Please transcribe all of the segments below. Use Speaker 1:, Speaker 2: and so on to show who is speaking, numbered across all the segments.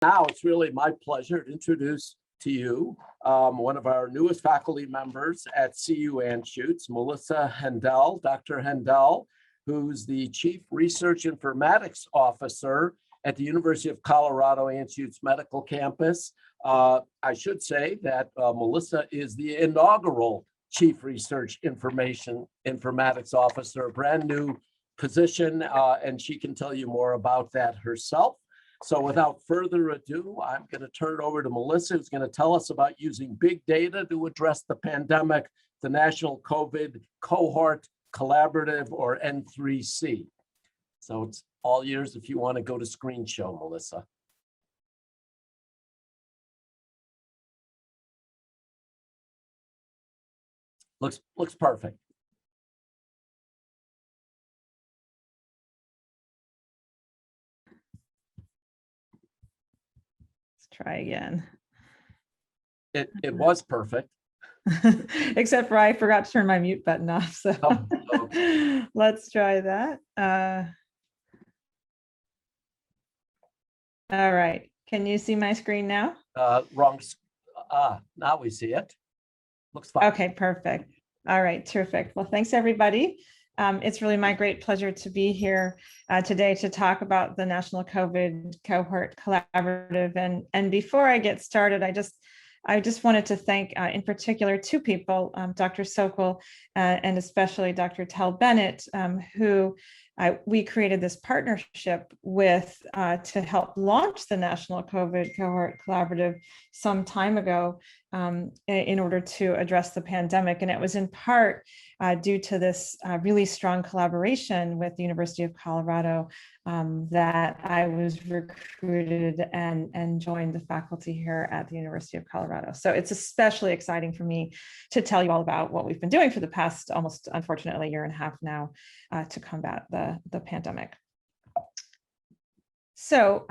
Speaker 1: Now it's really my pleasure to introduce to you one of our newest faculty members at CU Anschutz, Melissa Haendel, Dr. Haendel, who's the Chief Research Informatics Officer at the University of Colorado Anschutz Medical Campus. I should say that Melissa is the inaugural Chief Research Informatics Officer, a brand new position, and she can tell you more about that herself. So without further ado, I'm going to turn it over to Melissa, who's going to tell us about using big data to address the pandemic, the National COVID Cohort Collaborative, or N3C. So it's all yours if you want to go to screen show, Melissa. Looks perfect.
Speaker 2: Try again.
Speaker 1: It was perfect.
Speaker 2: Except for I forgot to turn my mute button off. So okay. Let's try that. All right. Can you see my screen now?
Speaker 1: Wrong. Now we see it. Looks fine.
Speaker 2: Okay, perfect. All right, terrific. Well, thanks everybody. It's really my great pleasure to be here today to talk about the National COVID Cohort Collaborative. And before I get started, I just wanted to thank, in particular, two people, Dr. Sokol and especially Dr. Tel Bennett, who we created this partnership with to help launch the National COVID Cohort Collaborative some time ago in order to address the pandemic. And it was in part due to this really strong collaboration with the University of Colorado that I was recruited and joined the faculty here at the University of Colorado. So it's especially exciting for me to tell you all about what we've been doing for the past almost, unfortunately, year and a half now to combat the pandemic. So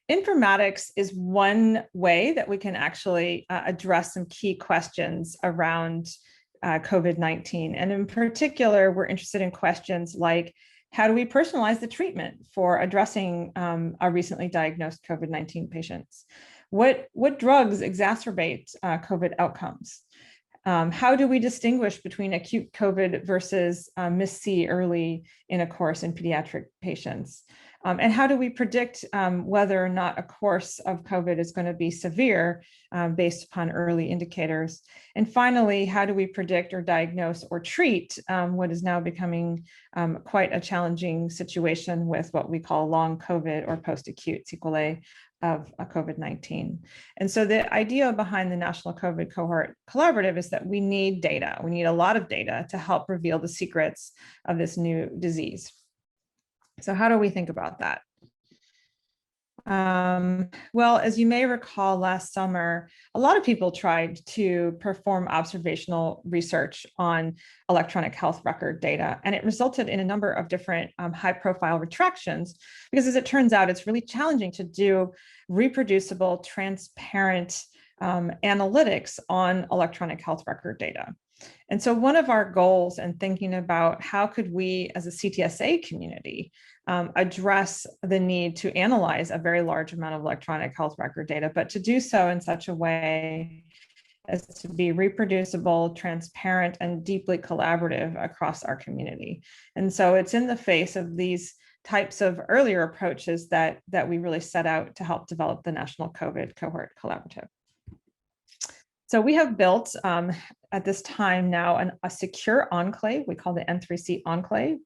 Speaker 2: informatics is one way that we can actually address some key questions around COVID-19. And in particular, we're interested in questions like, how do we personalize the treatment for addressing our recently diagnosed COVID-19 patients? What drugs exacerbate COVID outcomes? How do we distinguish between acute COVID versus MIS-C early in a course in pediatric patients? And how do we predict whether or not a course of COVID is going to be severe based upon early indicators? And finally, how do we predict or diagnose or treat what is now becoming quite a challenging situation with what we call long COVID or post-acute sequelae of COVID-19. And so the idea behind the National COVID Cohort Collaborative is that we need data. We need a lot of data to help reveal the secrets of this new disease. So how do we think about that? Well, as you may recall, last summer, a lot of people tried to perform observational research on electronic health record data, and it resulted in a number of different high-profile retractions, because as it turns out, it's really challenging to do reproducible, transparent analytics on electronic health record data. And so one of our goals in thinking about how could we as a CTSA community address the need to analyze a very large amount of electronic health record data, but to do so in such a way as to be reproducible, transparent, and deeply collaborative across our community. And so it's in the face of these types of earlier approaches that we really set out to help develop the National COVID Cohort Collaborative. So we have built at this time now a secure enclave we call the N3C Enclave,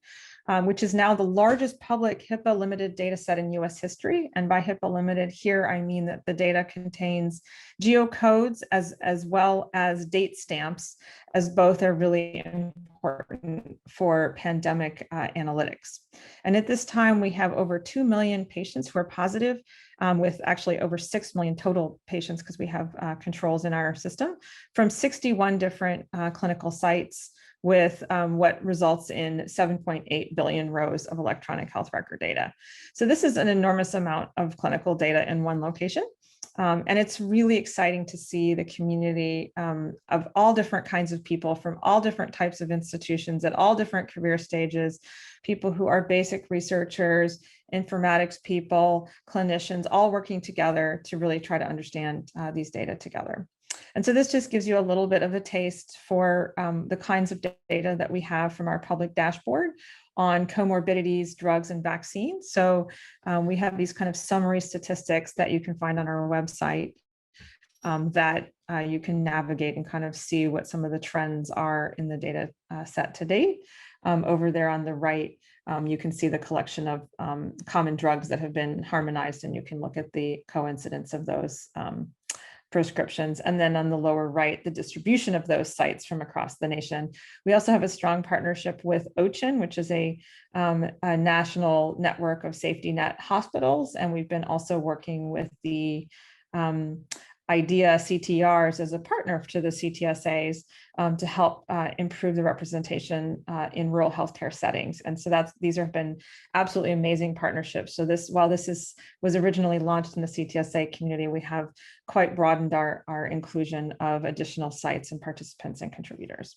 Speaker 2: which is now the largest public HIPAA limited data set in US history. And by HIPAA limited here, I mean that the data contains geocodes as well as date stamps, as both are really important for pandemic analytics. And at this time, we have over 2 million patients who are positive, with actually over 6 million total patients, because we have controls in our system from 61 different clinical sites, with what results in 7.8 billion rows of electronic health record data. So this is an enormous amount of clinical data in one location. And it's really exciting to see the community of all different kinds of people from all different types of institutions at all different career stages, people who are basic researchers, informatics people, clinicians, all working together to really try to understand these data together. And so this just gives you a little bit of a taste for the kinds of data that we have from our public dashboard on comorbidities, drugs, and vaccines. So we have these kind of summary statistics that you can find on our website that you can navigate and kind of see what some of the trends are in the data set to date. Over there on the right, you can see the collection of common drugs that have been harmonized, and you can look at the coincidence of those prescriptions. And then on the lower right, the distribution of those sites from across the nation. We also have a strong partnership with OCHIN, which is a national network of safety net hospitals. And we've been also working with the IDEA CTRs as a partner to the CTSAs to help improve the representation in rural healthcare settings. And so these have been absolutely amazing partnerships. So while this was originally launched in the CTSA community, we have quite broadened our inclusion of additional sites and participants and contributors.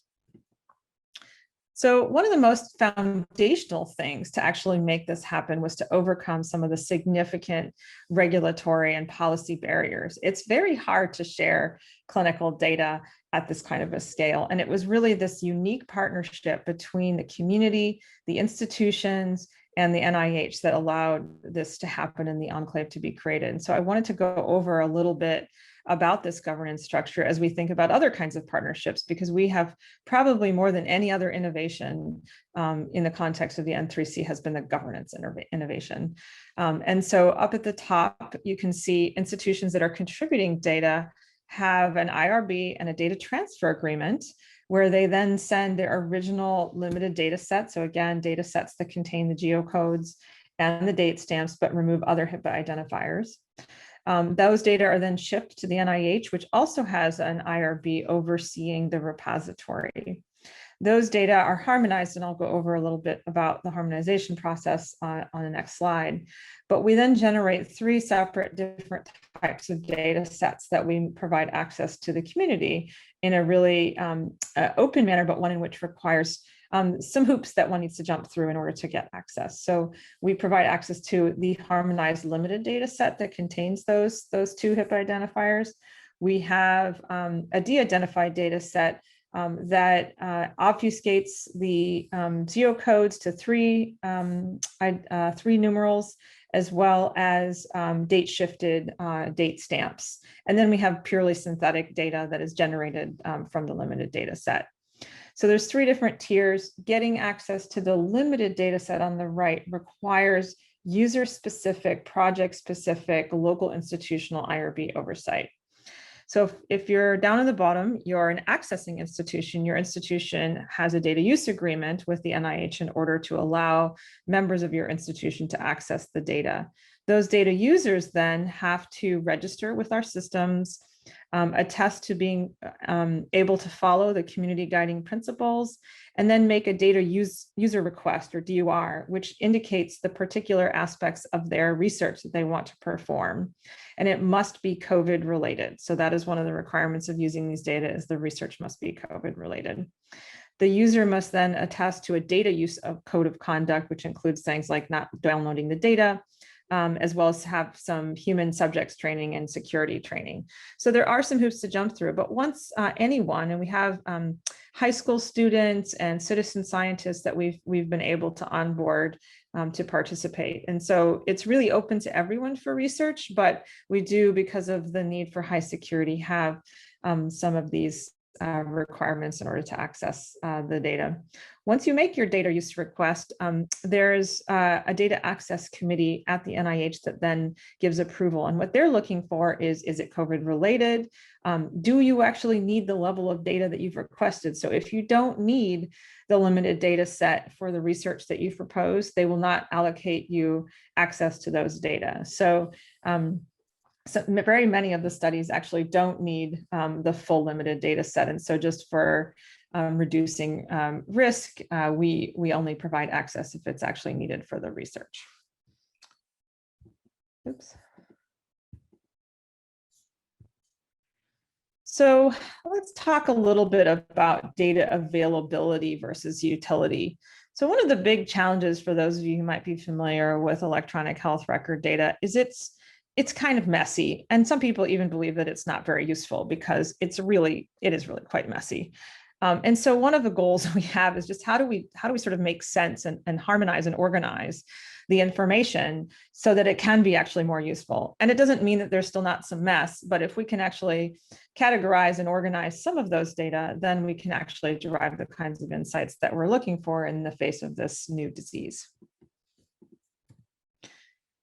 Speaker 2: So one of the most foundational things to actually make this happen was to overcome some of the significant regulatory and policy barriers. It's very hard to share clinical data at this kind of a scale. And it was really this unique partnership between the community, the institutions, and the NIH that allowed this to happen and the enclave to be created. And so I wanted to go over a little bit about this governance structure as we think about other kinds of partnerships, because we have probably more than any other innovation in the context of the N3C has been the governance innovation. And so up at the top, you can see institutions that are contributing data have an IRB and a data transfer agreement where they then send their original limited data set. So again, data sets that contain the geocodes and the date stamps, but remove other HIPAA identifiers. Those data are then shipped to the NIH, which also has an IRB overseeing the repository. Those data are harmonized, and I'll go over a little bit about the harmonization process on the next slide. But we then generate 3 separate different types of data sets that we provide access to the community in a really open manner, but one in which requires some hoops that one needs to jump through in order to get access. So we provide access to the harmonized limited data set that contains those 2 HIPAA identifiers. We have a de-identified data set that obfuscates the geocodes to 3 numerals, as well as date shifted date stamps. And then we have purely synthetic data that is generated from the limited data set. So there's 3 different tiers. Getting access to the limited data set on the right requires user-specific, project-specific, local institutional IRB oversight. So if you're down at the bottom, you're an accessing institution. Your institution has a data use agreement with the NIH in order to allow members of your institution to access the data. Those data users then have to register with our systems, attest to being able to follow the community guiding principles, and then make a data user request, or DUR, which indicates the particular aspects of their research that they want to perform. And it must be COVID related. So that is one of the requirements of using these data, is the research must be COVID related. The user must then attest to a data use code of conduct, which includes things like not downloading the data, as well as have some human subjects training and security training. So there are some hoops to jump through, but once anyone, and we have high school students and citizen scientists that we've been able to onboard to participate. And so it's really open to everyone for research, but we do, because of the need for high security, have some of these requirements in order to access the data. Once you make your data use request, there's a data access committee at the NIH that then gives approval. And what they're looking for is it COVID related? Do you actually need the level of data that you've requested? So if you don't need the limited data set for the research that you've proposed, they will not allocate you access to those data. So very many of the studies actually don't need the full limited data set. And so just for reducing risk, we only provide access if it's actually needed for the research. Oops. So let's talk a little bit about data availability versus utility. So one of the big challenges for those of you who might be familiar with electronic health record data is it's kind of messy. And some people even believe that it's not very useful because it is really quite messy. And so one of the goals we have is just how do we sort of make sense and harmonize and organize the information so that it can be actually more useful. And it doesn't mean that there's still not some mess, but if we can actually categorize and organize some of those data, then we can actually derive the kinds of insights that we're looking for in the face of this new disease.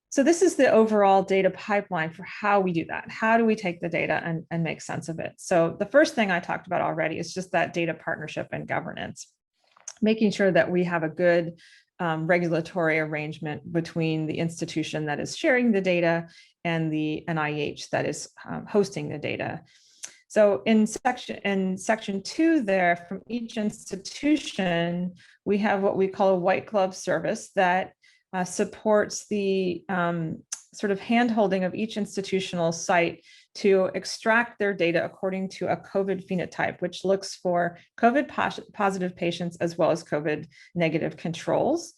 Speaker 2: So this is the overall data pipeline for how we do that. How do we take the data and make sense of it? So the first thing I talked about already is just that data partnership and governance, making sure that we have a good regulatory arrangement between the institution that is sharing the data and the NIH that is hosting the data. So in section 2 there, from each institution, we have what we call a white glove service that supports the sort of hand-holding of each institutional site to extract their data according to a COVID phenotype, which looks for COVID positive patients as well as COVID negative controls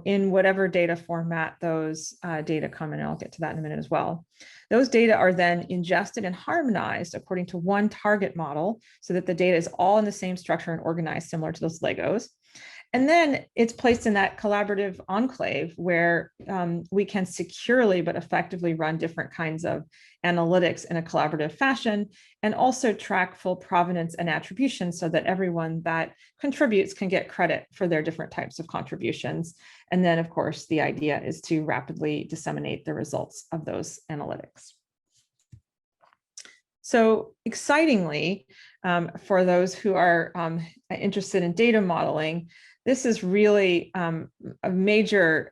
Speaker 2: in whatever data format those data come in. And I'll get to that in a minute as well. Those data are then ingested and harmonized according to one target model so that the data is all in the same structure and organized similar to those Legos. And then it's placed in that collaborative enclave where we can securely but effectively run different kinds of analytics in a collaborative fashion and also track full provenance and attribution so that everyone that contributes can get credit for their different types of contributions. And then, of course, the idea is to rapidly disseminate the results of those analytics. So excitingly, for those who are interested in data modeling, this is really a major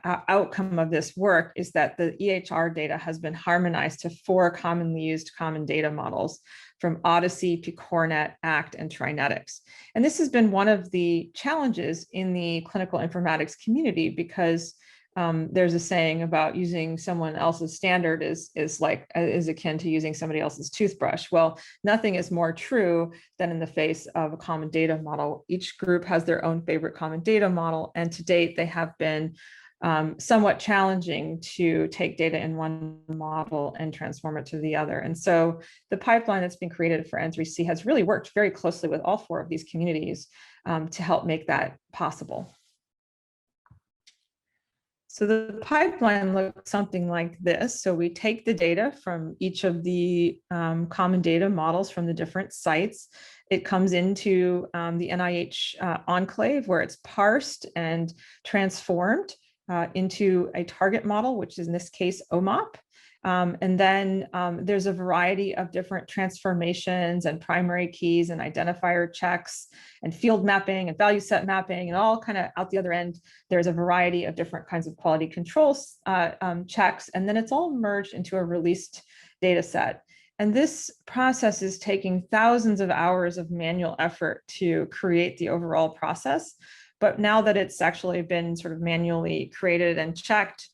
Speaker 2: outcome of this work is that the EHR data has been harmonized to 4 commonly used common data models from Odyssey, PCORNet, ACT, and Trinetics. And this has been one of the challenges in the clinical informatics community because there's a saying about using someone else's standard is akin to using somebody else's toothbrush. Well, nothing is more true than in the face of a common data model. Each group has their own favorite common data model, and to date, they have been somewhat challenging to take data in one model and transform it to the other. And so the pipeline that's been created for N3C has really worked very closely with all 4 of these communities to help make that possible. So the pipeline looks something like this. So we take the data from each of the common data models from the different sites. It comes into the NIH enclave where it's parsed and transformed into a target model, which is in this case OMOP. And then there's a variety of different transformations and primary keys and identifier checks and field mapping and value set mapping and all kind of out the other end. There's a variety of different kinds of quality controls checks, and then it's all merged into a released data set. And this process is taking thousands of hours of manual effort to create the overall process. But now that it's actually been sort of manually created and checked,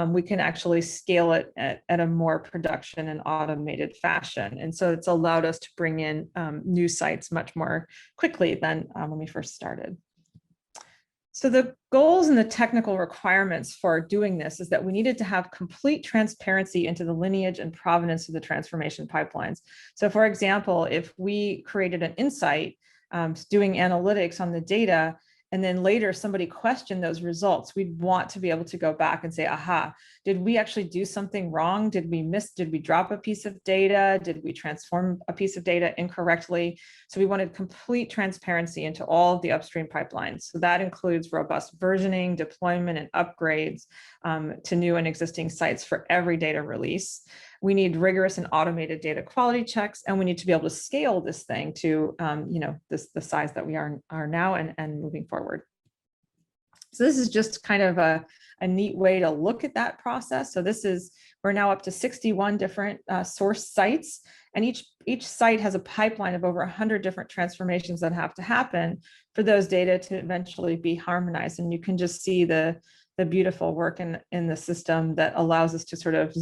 Speaker 2: we can actually scale it at a more production and automated fashion. And so it's allowed us to bring in new sites much more quickly than when we first started. So the goals and the technical requirements for doing this is that we needed to have complete transparency into the lineage and provenance of the transformation pipelines. So for example, if we created an insight doing analytics on the data, and then later somebody questioned those results, we'd want to be able to go back and say, aha, did we actually do something wrong? Did we drop a piece of data? Did we transform a piece of data incorrectly? So we wanted complete transparency into all of the upstream pipelines. So that includes robust versioning, deployment, and upgrades to new and existing sites for every data release. We need rigorous and automated data quality checks, and we need to be able to scale this thing to the size that we are now and moving forward. So this is just kind of a neat way to look at that process. So we're now up to 61 different source sites, and each site has a pipeline of over 100 different transformations that have to happen for those data to eventually be harmonized. And you can just see the the beautiful work in the system that allows us to sort of,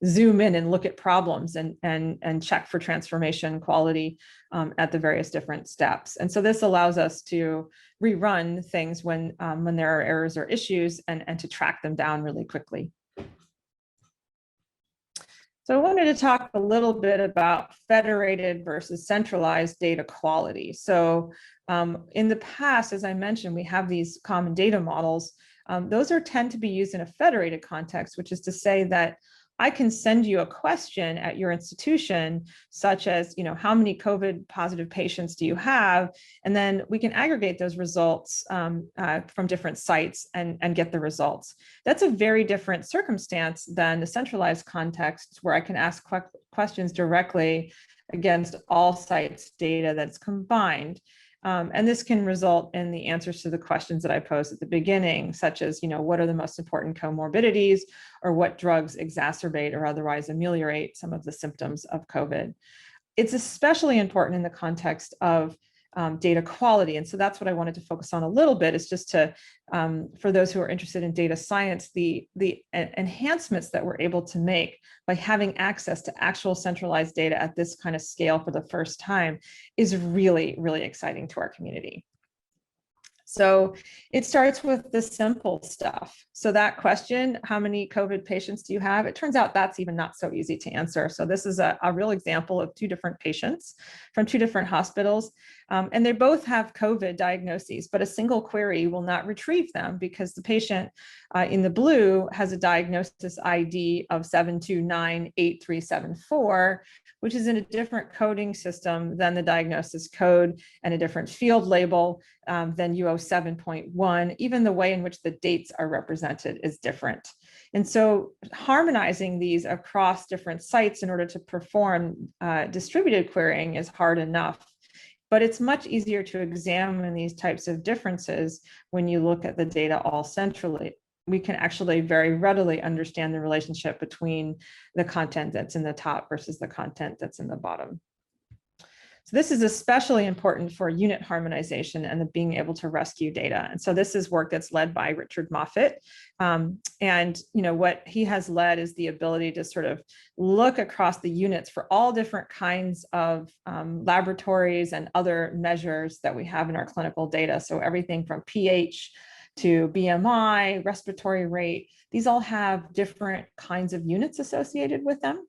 Speaker 2: zoom in and look at problems and check for transformation quality at the various different steps. And so this allows us to rerun things when there are errors or issues and to track them down really quickly. So I wanted to talk a little bit about federated versus centralized data quality. So in the past, as I mentioned, we have these common data models. Those tend to be used in a federated context, which is to say that I can send you a question at your institution, such as, how many COVID positive patients do you have? And then we can aggregate those results from different sites and get the results. That's a very different circumstance than the centralized context where I can ask questions directly against all sites' data that's combined. And this can result in the answers to the questions that I posed at the beginning, such as, what are the most important comorbidities, or what drugs exacerbate or otherwise ameliorate some of the symptoms of COVID. It's especially important in the context of data quality. And so that's what I wanted to focus on a little bit, is just to, for those who are interested in data science, the enhancements that we're able to make by having access to actual centralized data at this kind of scale for the first time is really, really exciting to our community. So it starts with the simple stuff. So that question, how many COVID patients do you have? It turns out that's even not so easy to answer. So this is a real example of two different patients from two different hospitals. And they both have COVID diagnoses, but a single query will not retrieve them because the patient in the blue has a diagnosis ID of 7298374, which is in a different coding system than the diagnosis code and a different field label than U07.1. Even the way in which the dates are represented is different. And so harmonizing these across different sites in order to perform distributed querying is hard enough. But it's much easier to examine these types of differences when you look at the data all centrally. We can actually very readily understand the relationship between the content that's in the top versus the content that's in the bottom. So this is especially important for unit harmonization and the being able to rescue data. And so this is work that's led by Richard Moffett. And what he has led is the ability to sort of look across the units for all different kinds of laboratories and other measures that we have in our clinical data. So everything from pH to BMI, respiratory rate, these all have different kinds of units associated with them.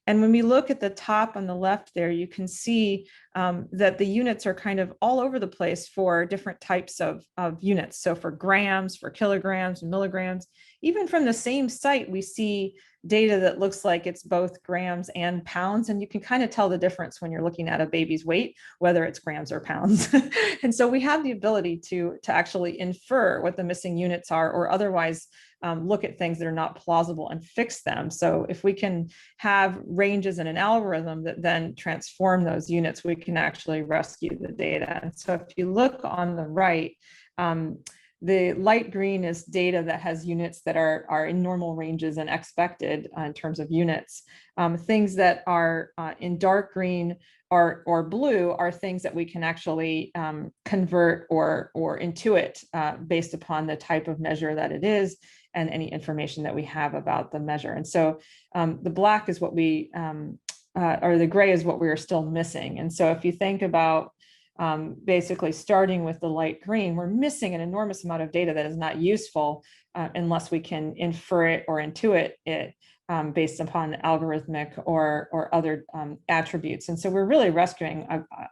Speaker 2: And when we look at the top on the left there, you can see that the units are kind of all over the place for different types of units. So for grams, for kilograms, milligrams, even from the same site, we see data that looks like it's both grams and pounds. And you can kind of tell the difference when you're looking at a baby's weight, whether it's grams or pounds. And so we have the ability to actually infer what the missing units are, or otherwise look at things that are not plausible and fix them. So if we can have ranges in an algorithm that then transform those units, we can actually rescue the data. And so if you look on the right, the light green is data that has units that are in normal ranges and expected in terms of units. Things that are in dark green or blue are things that we can actually convert or intuit based upon the type of measure that it is and any information that we have about the measure. And so the black is what we, or the gray is what we are still missing. And so if you think about basically starting with the light green, we're missing an enormous amount of data that is not useful unless we can infer it or intuit it based upon algorithmic or other attributes. And so we're really rescuing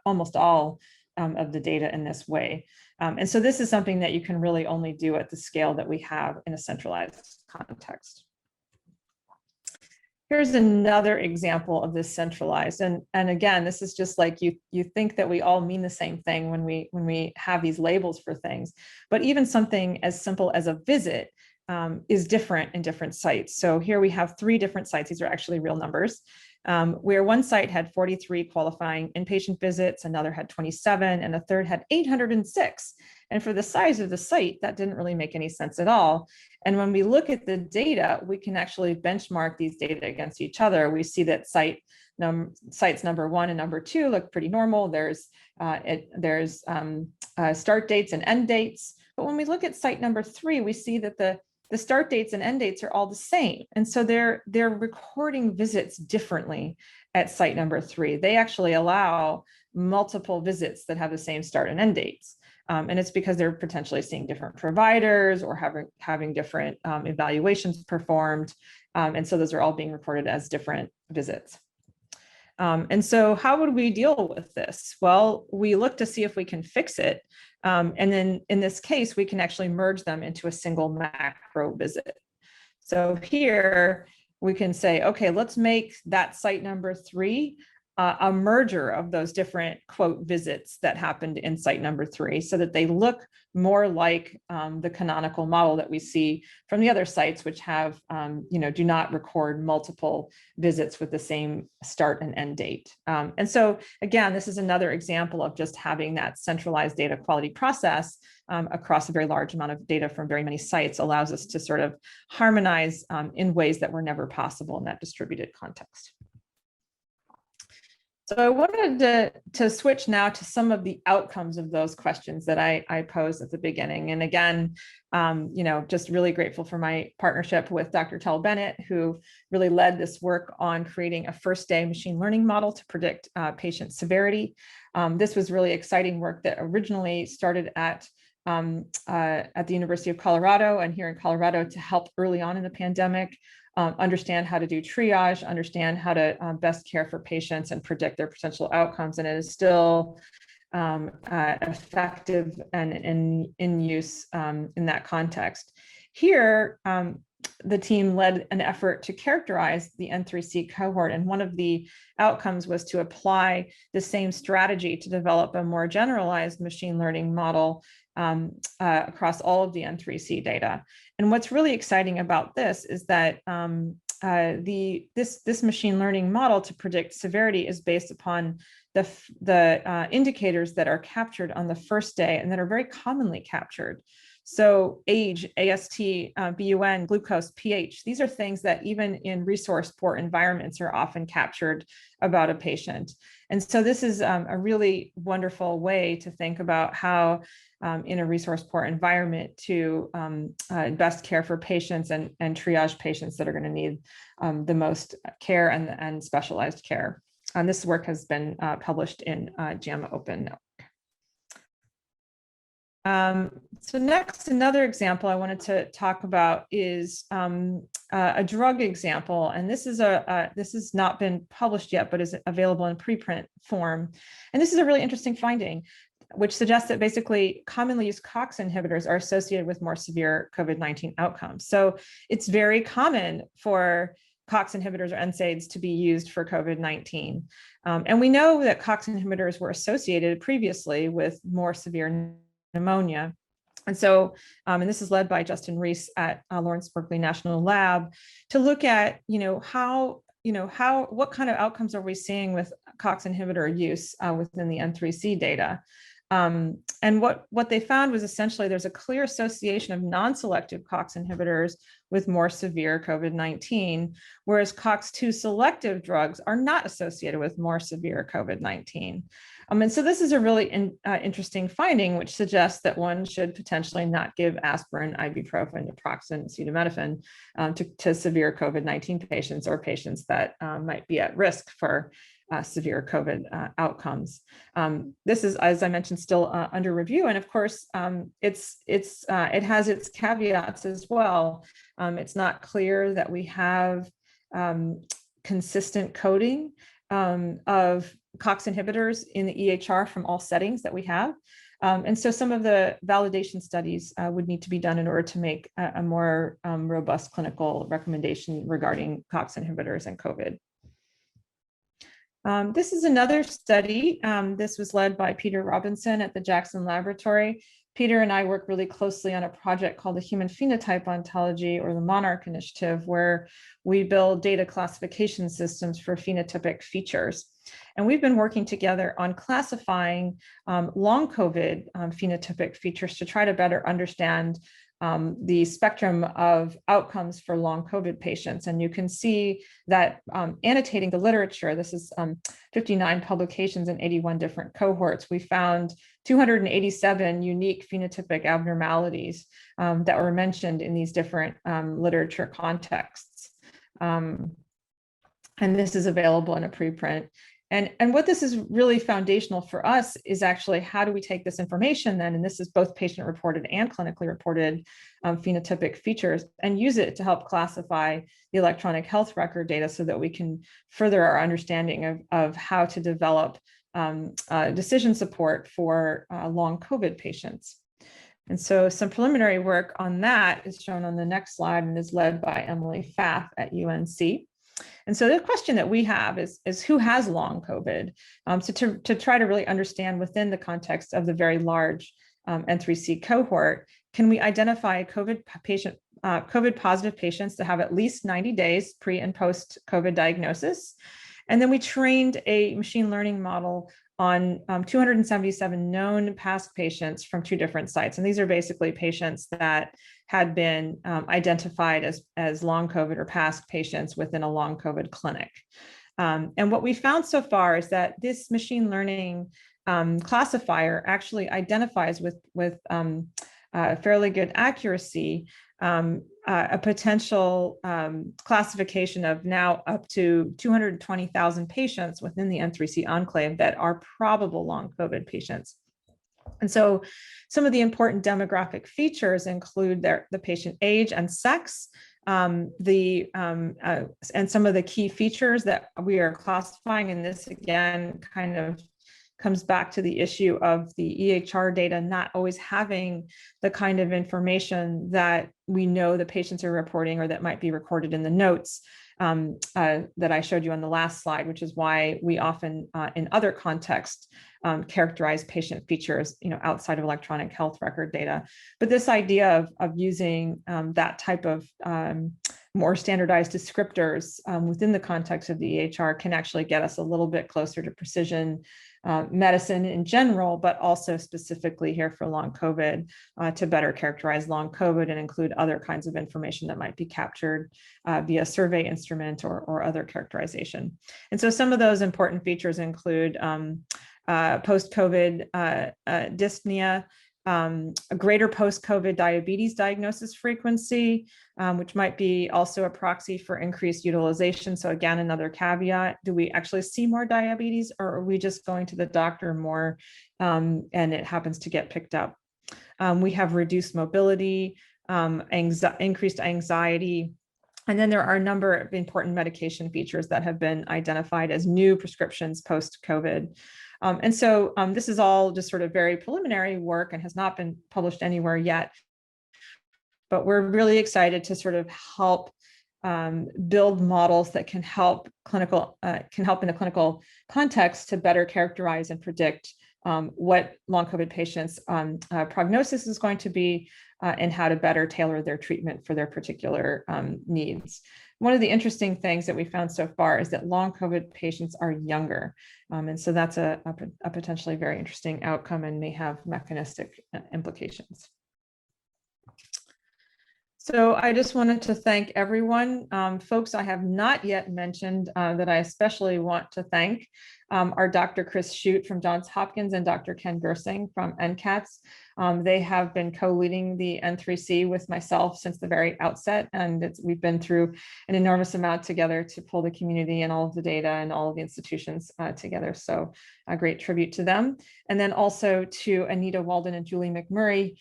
Speaker 2: almost all of the data in this way. And so this is something that you can really only do at the scale that we have in a centralized context. Here's another example of this centralized. And again, this is just like you think that we all mean the same thing when we have these labels for things, but even something as simple as a visit is different in different sites. So here we have 3 different sites. These are actually real numbers, where one site had 43 qualifying inpatient visits, another had 27, and a third had 806. And for the size of the site, that didn't really make any sense at all. And when we look at the data, we can actually benchmark these data against each other. We see that sites number 1 and number 2 look pretty normal. There's start dates and end dates. But when we look at site number 3, we see that the start dates and end dates are all the same. And so they're recording visits differently at site number 3. They actually allow multiple visits that have the same start and end dates. And it's because they're potentially seeing different providers or having different evaluations performed. And so those are all being recorded as different visits. And so how would we deal with this? Well, we look to see if we can fix it. And then in this case, we can actually merge them into a single macro visit. So here we can say, okay, let's make that site number 3 a merger of those different quote visits that happened in site number 3 so that they look more like the canonical model that we see from the other sites, which have, do not record multiple visits with the same start and end date. And so again, this is another example of just having that centralized data quality process across a very large amount of data from very many sites allows us to sort of harmonize in ways that were never possible in that distributed context. So I wanted to switch now to some of the outcomes of those questions that I posed at the beginning. And again, just really grateful for my partnership with Dr. Tel Bennett, who really led this work on creating a first-day machine learning model to predict patient severity. This was really exciting work that originally started at the University of Colorado and here in Colorado to help early on in the pandemic. Understand how to do triage, understand how to best care for patients and predict their potential outcomes. And it is still effective and in use in that context. Here, the team led an effort to characterize the N3C cohort. And one of the outcomes was to apply the same strategy to develop a more generalized machine learning model across all of the N3C data. And what's really exciting about this is that this machine learning model to predict severity is based upon the indicators that are captured on the first day and that are very commonly captured. So age, AST, BUN, glucose, pH, these are things that even in resource poor environments are often captured about a patient. And so this is a really wonderful way to think about how in a resource poor environment to best care for patients and triage patients that are going to need the most care and specialized care. And this work has been published in JAMA Open Network. So next, another example I wanted to talk about is a drug example, and this has not been published yet, but is available in preprint form. And this is a really interesting finding, which suggests that basically commonly used COX inhibitors are associated with more severe COVID-19 outcomes. So it's very common for COX inhibitors or NSAIDs to be used for COVID-19. And we know that COX inhibitors were associated previously with more severe pneumonia. And so, and this is led by Justin Reese at Lawrence Berkeley National Lab to look at, what kind of outcomes are we seeing with COX inhibitor use within the N3C data. And what they found was essentially there's a clear association of non-selective COX inhibitors with more severe COVID-19, whereas COX-2 selective drugs are not associated with more severe COVID-19. And so this is a really interesting finding, which suggests that one should potentially not give aspirin, ibuprofen, naproxen, acetaminophen to severe COVID-19 patients or patients that might be at risk for severe COVID outcomes. This is, as I mentioned, still under review, and of course, it has its caveats as well. It's not clear that we have consistent coding of COX inhibitors in the EHR from all settings that we have. And so some of the validation studies would need to be done in order to make a more robust clinical recommendation regarding COX inhibitors and COVID. This is another study. This was led by Peter Robinson at the Jackson Laboratory. Peter and I work really closely on a project called the Human Phenotype Ontology, or the MONARCH Initiative, where we build data classification systems for phenotypic features. And we've been working together on classifying long COVID phenotypic features to try to better understand the spectrum of outcomes for long COVID patients. And you can see that annotating the literature, this is 59 publications in 81 different cohorts, we found 287 unique phenotypic abnormalities that were mentioned in these different literature contexts. And this is available in a preprint. And what this is really foundational for us is actually how do we take this information then, and this is both patient reported and clinically reported phenotypic features, and use it to help classify the electronic health record data so that we can further our understanding of how to develop decision support for long COVID patients. And so some preliminary work on that is shown on the next slide and is led by Emily Pfaff at UNC. And so the question that we have is who has long COVID? So to try to really understand within the context of the very large N3C cohort, can we identify COVID positive patients that have at least 90 days pre and post COVID diagnosis? And then we trained a machine learning model on 277 known past patients from 2 different sites. And these are basically patients that had been identified as long COVID or past patients within a long COVID clinic. And what we found so far is that this machine learning classifier actually identifies with fairly good accuracy a potential classification of now up to 220,000 patients within the N3C Enclave that are probable long COVID patients. And so some of the important demographic features include the patient age and sex, and some of the key features that we are classifying. And this again kind of comes back to the issue of the EHR data not always having the kind of information that we know the patients are reporting or that might be recorded in the notes that I showed you on the last slide, which is why we often in other contexts characterize patient features, outside of electronic health record data. But this idea of using that type of more standardized descriptors within the context of the EHR can actually get us a little bit closer to precision medicine in general, but also specifically here for long COVID to better characterize long COVID and include other kinds of information that might be captured via survey instrument or other characterization. And so some of those important features include post-COVID dyspnea, a greater post-COVID diabetes diagnosis frequency, which might be also a proxy for increased utilization. So again, another caveat, do we actually see more diabetes or are we just going to the doctor more and it happens to get picked up? We have reduced mobility, increased anxiety, and then there are a number of important medication features that have been identified as new prescriptions post-COVID. And so this is all just sort of very preliminary work and has not been published anywhere yet. But we're really excited to sort of help build models that can help in a clinical context to better characterize and predict what long COVID patients' prognosis is going to be and how to better tailor their treatment for their particular needs. One of the interesting things that we found so far is that long COVID patients are younger. And so that's a potentially very interesting outcome and may have mechanistic implications. So I just wanted to thank everyone. Folks I have not yet mentioned that I especially want to thank are Dr. Chris Shute from Johns Hopkins and Dr. Ken Gersing from NCATS. They have been co-leading the N3C with myself since the very outset, and we've been through an enormous amount together to pull the community and all of the data and all of the institutions together. So a great tribute to them. And then also to Anita Walden and Julie McMurray,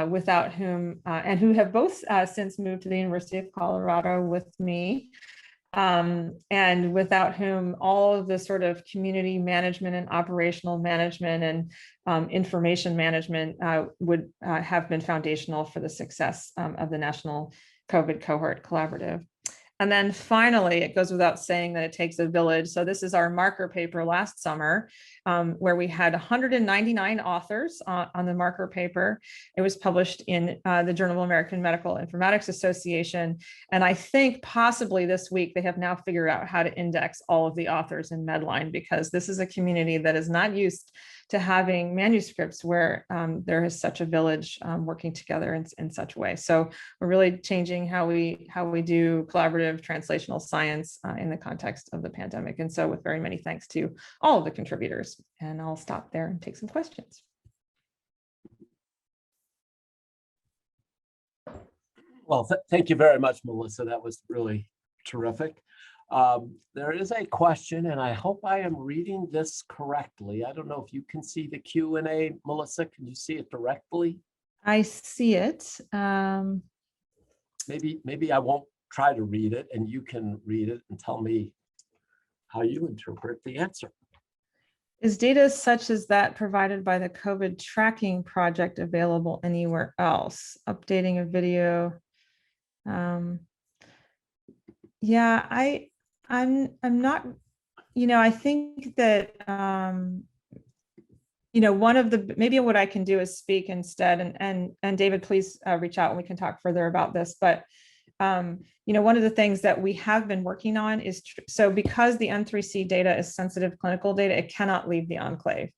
Speaker 2: without whom, and who have both since moved to the University of Colorado with me. And without whom all of the sort of community management and operational management and information management would have been foundational for the success of the National COVID Cohort Collaborative. And then finally, it goes without saying that it takes a village. So this is our marker paper last summer, where we had 199 authors on the marker paper. It was published in the Journal of American Medical Informatics Association. And I think possibly this week, they have now figured out how to index all of the authors in Medline, because this is a community that is not used to having manuscripts where there is such a village working together in such a way. So we're really changing how we do collaborative translational science in the context of the pandemic. And so with very many thanks to all of the contributors. And I'll stop there and take some questions.
Speaker 1: Well, thank you very much, Melissa. That was really terrific. There is a question, and I hope I am reading this correctly. I don't know if you can see the Q&A, Melissa. Can you see it directly?
Speaker 2: I see it.
Speaker 1: Maybe I won't try to read it, and you can read it and tell me how you interpret the answer.
Speaker 2: Is data such as that provided by the COVID tracking project available anywhere else? Updating a video. Yeah, I'm not, I think that, one of the, maybe what I can do is speak instead, and David, please reach out and we can talk further about this. But, one of the things that we have been working on is, so because the N3C data is sensitive clinical data, it cannot leave the enclave.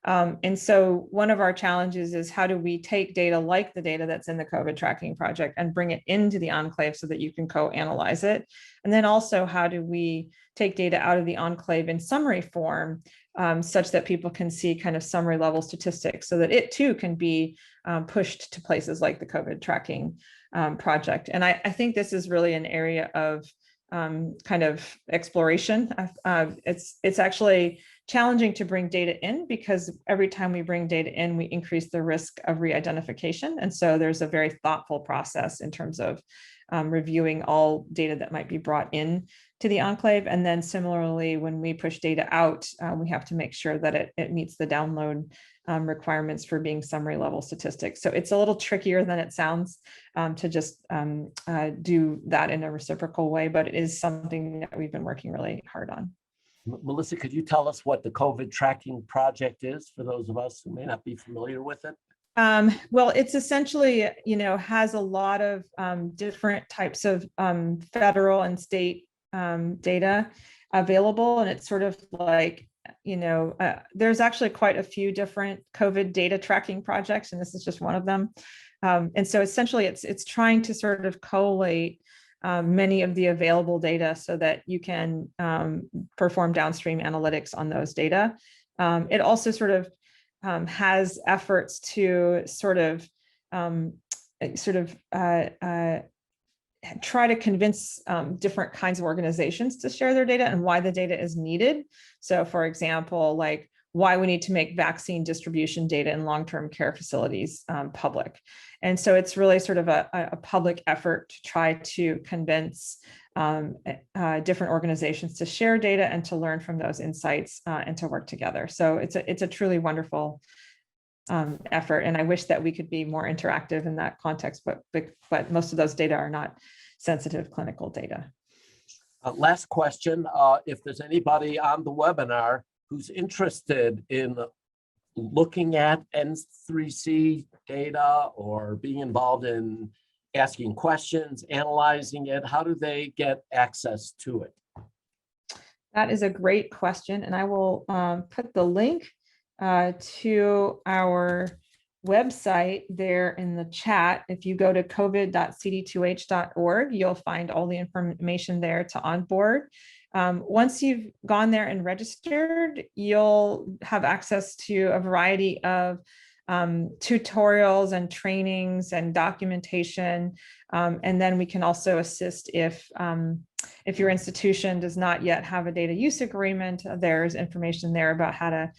Speaker 2: And so one of our challenges is, how do we take data like the data that's in the COVID tracking project and bring it into the enclave so that you can co-analyze it? And then also, how do we take data out of the enclave in summary form, such that people can see kind of summary level statistics, so that it too can be pushed to places like the COVID tracking project. And I think this is really an area of kind of exploration. It's actually challenging to bring data in, because every time we bring data in, we increase the risk of re-identification. And so there's a very thoughtful process in terms of reviewing all data that might be brought in to the enclave. And then similarly, when we push data out, we have to make sure that it meets the download requirements for being summary level statistics. So it's a little trickier than it sounds to just do that in a reciprocal way, but it is something that we've been working really hard on.
Speaker 1: Melissa, could you tell us what the COVID tracking project is for those of us who may not be familiar with it?
Speaker 2: Well, it's essentially, has a lot of different types of federal and state data available. And it's sort of like, there's actually quite a few different COVID data tracking projects, and this is just one of them. And so essentially it's trying to sort of collate many of the available data so that you can perform downstream analytics on those data. It also sort of has efforts to try to convince different kinds of organizations to share their data and why the data is needed. So for example, like why we need to make vaccine distribution data in long-term care facilities public. And so it's really sort of a public effort to try to convince different organizations to share data and to learn from those insights and to work together. So it's a truly wonderful effort. And I wish that we could be more interactive in that context, but most of those data are not sensitive clinical data.
Speaker 1: Last question, if there's anybody on the webinar who's interested in looking at N3C data or being involved in asking questions, analyzing it, how do they get access to it?
Speaker 2: That is a great question. And I will put the link to our website there in the chat. If you go to covid.cd2h.org, you'll find all the information there to onboard. Once you've gone there and registered, you'll have access to a variety of tutorials and trainings and documentation. And then we can also assist if your institution does not yet have a data use agreement. There's information there about how to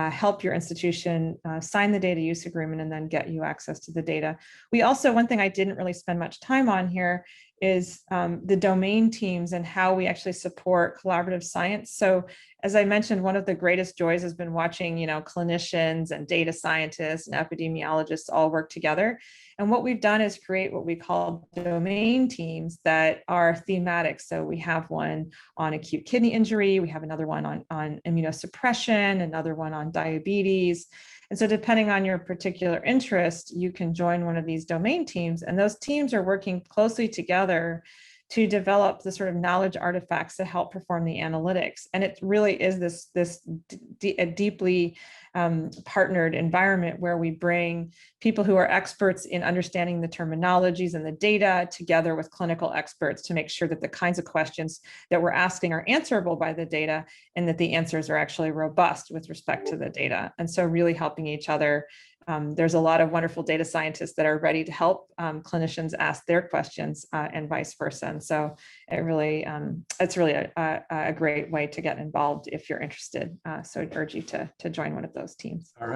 Speaker 2: help your institution sign the data use agreement and then get you access to the data. We also, one thing I didn't really spend much time on here is the domain teams and how we actually support collaborative science. So as I mentioned, one of the greatest joys has been watching, clinicians and data scientists and epidemiologists all work together. And what we've done is create what we call domain teams that are thematic. So we have one on acute kidney injury, we have another one on immunosuppression, another one on diabetes. And so depending on your particular interest, you can join one of these domain teams, and those teams are working closely together to develop the sort of knowledge artifacts that help perform the analytics. And it really is this deeply partnered environment where we bring people who are experts in understanding the terminologies and the data together with clinical experts to make sure that the kinds of questions that we're asking are answerable by the data and that the answers are actually robust with respect to the data. And so really helping each other. There's a lot of wonderful data scientists that are ready to help clinicians ask their questions and vice versa. And so it's really a great way to get involved if you're interested. So I'd urge you to join one of those teams.
Speaker 1: All right.